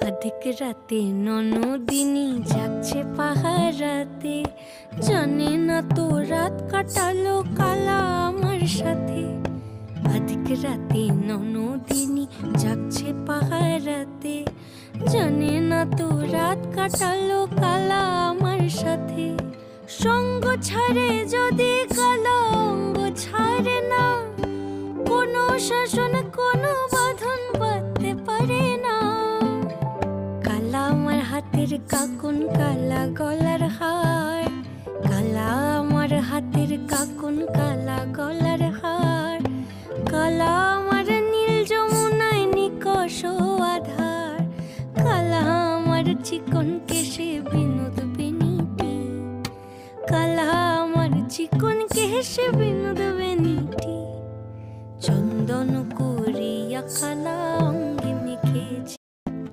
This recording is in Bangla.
অধিক রাতে ননদিনী যাচ্ছে পাহারাতে, জানে না তো রাত কাটালো কালা আমার সাথে। অধিক রাতে ননদিনী যাচ্ছে পাহারাতে, জানে না তো রাত কাটালো কালা আমার সাথে। সঙ্গ ছাড়ে যদি কালা অঙ্গ ছাড়ে না, কোনো শাসন কোনো বাঁধন বাঁধতে পারে না। কালা আমার হাতের কাকুন কালা গলার হার, কালা আমার হাতের কাকুন কালা গলার হার। কালা আমার নীল যমুনায় নিকষ আধার, কালা আমার চিকন কেশে বিনোদ বেনিটি, কালা আমার চিকন কেশে বিনোদ বেনিটি। চন্দন করিয়া কালা